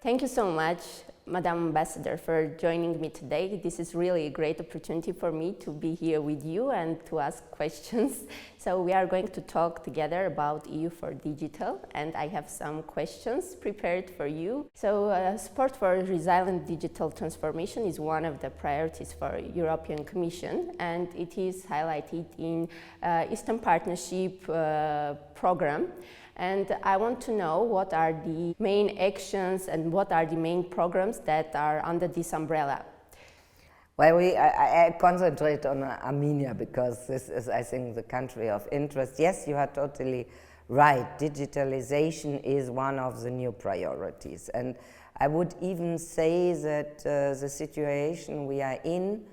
Thank you so much, Madam Ambassador, for joining me today. This is really a great opportunity for me to be here with you and to ask questions. So we are going to talk together about EU4Digital, and I have some questions prepared for you. So support for resilient digital transformation is one of the priorities for European Commission, and it is highlighted in Eastern Partnership program. And I want to know what are the main actions and what are the main programs that are under this umbrella. Well, I concentrate on Armenia because this is, I think, the country of interest. Yes, you are totally right. Digitalization is one of the new priorities. And I would even say that the situation we are in,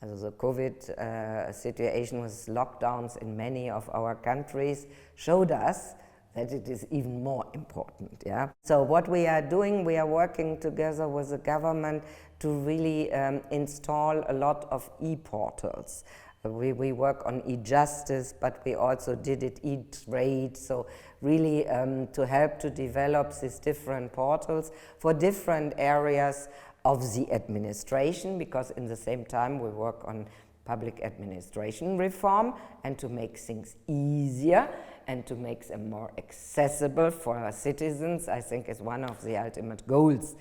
the COVID situation with lockdowns in many of our countries, showed us that it is even more important, yeah? So what we are doing, we are working together with the government to really install a lot of e-portals. We work on e-justice, but we also did it e-trade, so really to help to develop these different portals for different areas of the administration, because in the same time we work on public administration reform and to make things easier and to make them more accessible for our citizens, I think is one of the ultimate goals,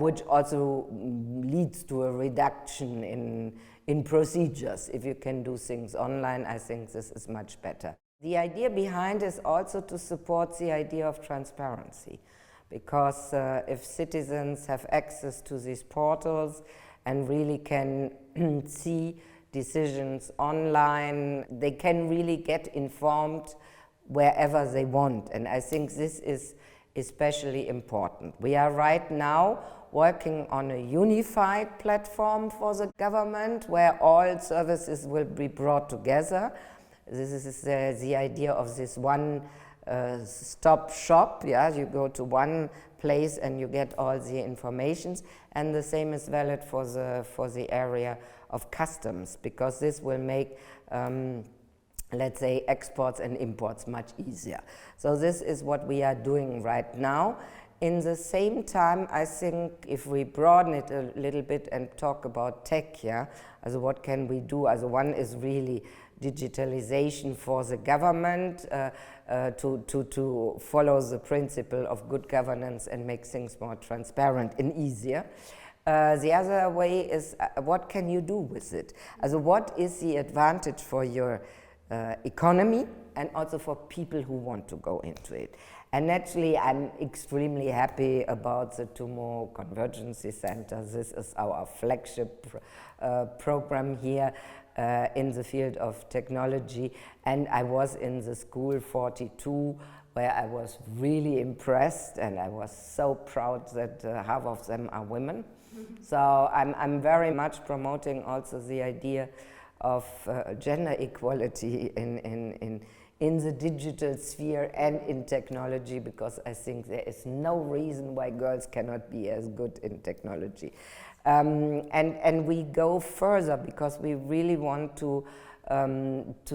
which also leads to a reduction in procedures. If you can do things online, I think this is much better. The idea behind is also to support the idea of transparency, because if citizens have access to these portals and really can see decisions online, they can really get informed wherever they want. And I think this is especially important. We are right now working on a unified platform for the government where all services will be brought together. This is the idea of this one stop shop. Yeah, you go to one place and you get all the informations, and the same is valid for the area of customs, because this will make let's say exports and imports much easier. So this is what we are doing right now. In the same time, I think if we broaden it a little bit and talk about tech, yeah, also what can we do? Also one is really digitalization for the government to follow the principle of good governance and make things more transparent and easier. The other way is what can you do with it? Also what is the advantage for your economy and also for people who want to go into it? And naturally, I'm extremely happy about the TUMO Convergency Center. This is our flagship program here in the field of technology. And I was in the school 42, where I was really impressed, and I was so proud that half of them are women. So I'm very much promoting also the idea of gender equality in the digital sphere and in technology, because I think there is no reason why girls cannot be as good in technology. And we go further because we really want to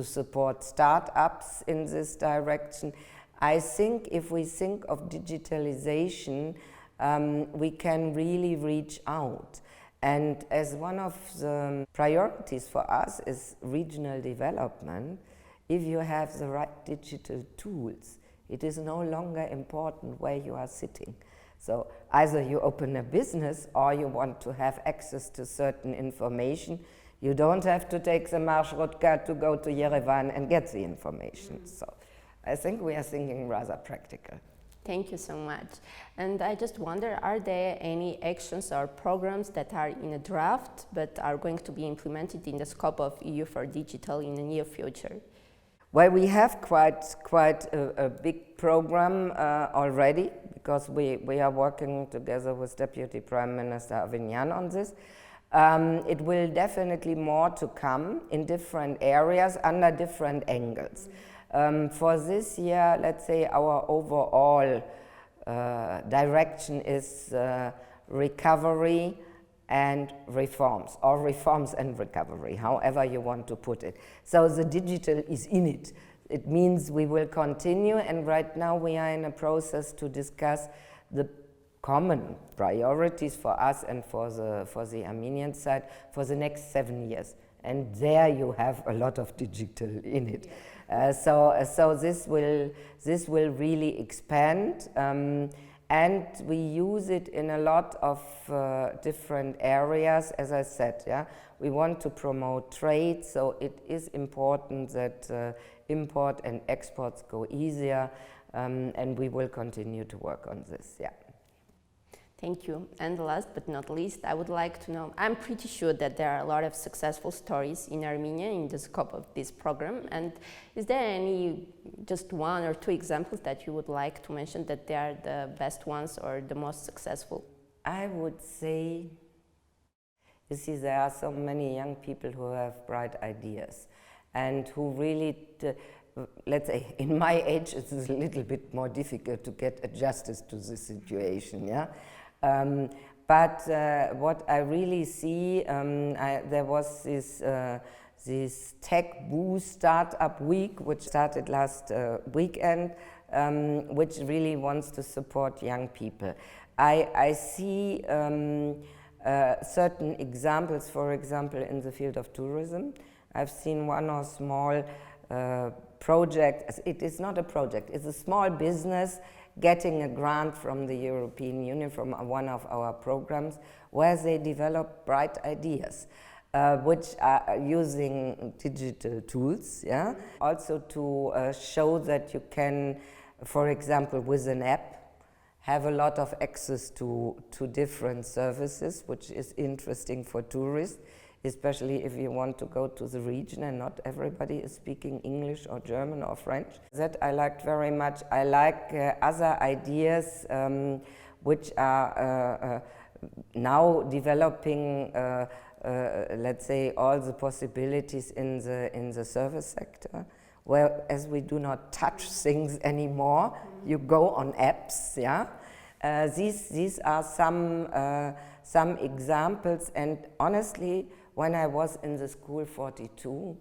support startups in this direction. I think if we think of digitalization, we can really reach out. And as one of the priorities for us is regional development, if you have the right digital tools, it is no longer important where you are sitting. So either you open a business or you want to have access to certain information. You don't have to take the Marshrutka to go to Yerevan and get the information. So I think we are thinking rather practical. Thank you so much. And I just wonder, are there any actions or programs that are in a draft but are going to be implemented in the scope of EU4Digital in the near future? Well, we have quite a big program already, because we are working together with Deputy Prime Minister Abrahamyan on this. It will definitely more to come in different areas under different angles. For this year, let's say our overall direction is recovery and reforms, or reforms and recovery, however you want to put it. So the digital is in it. It means we will continue, and right now we are in a process to discuss the common priorities for us and for the Armenian side for the next 7 years. And there you have a lot of digital in it. So this will really expand, and we use it in a lot of different areas. As I said, yeah, we want to promote trade, so it is important that import and exports go easier, and we will continue to work on this. Yeah. Thank you. And last but not least, I would like to know, I'm pretty sure that there are a lot of successful stories in Armenia in the scope of this program. And is there any, just one or two examples that you would like to mention that they are the best ones or the most successful? I would say, you see, there are so many young people who have bright ideas and who really, let's say, in my age, it's a little bit more difficult to get adjusted to the situation, yeah? But what I really see, there was this Tech Boost Startup Week, which started last weekend, which really wants to support young people. I see certain examples, for example, in the field of tourism. I've seen one or small project. It is not a project, it's a small business getting a grant from the European Union, from one of our programs, where they develop bright ideas, which are using digital tools, yeah? Also to show that you can, for example, with an app, have a lot of access to different services, which is interesting for tourists, especially if you want to go to the region and not everybody is speaking English or German or French. That I liked very much. I like other ideas which are now developing, let's say, all the possibilities in the service sector, where as we do not touch things anymore, you go on apps, yeah? These are some examples, and honestly, when I was in the school 42,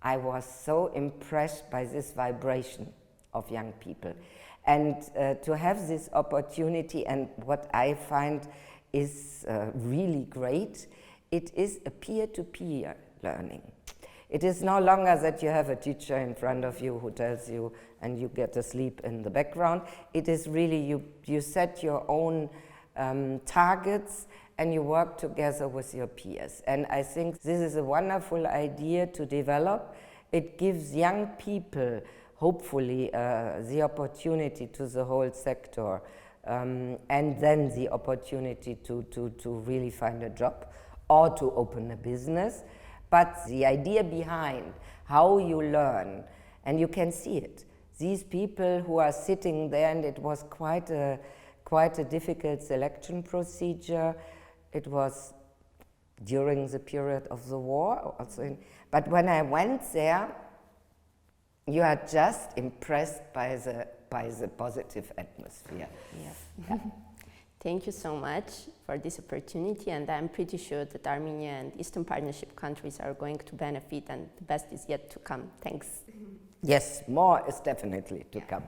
I was so impressed by this vibration of young people. And to have this opportunity, and what I find is really great, it is a peer-to-peer learning. It is no longer that you have a teacher in front of you who tells you and you get asleep in the background. It is really you set your own targets and you work together with your peers. And I think this is a wonderful idea to develop. It gives young people, hopefully, the opportunity to the whole sector, and then the opportunity to really find a job or to open a business. But the idea behind how you learn, and you can see it. These people who are sitting there, and it was quite a difficult selection procedure. It was during the period of the war, also but when I went there, you are just impressed by the positive atmosphere. Yes. Yeah. Thank you so much for this opportunity, and I'm pretty sure that Armenia and Eastern Partnership countries are going to benefit, and the best is yet to come. Thanks. Yes, more is definitely to come.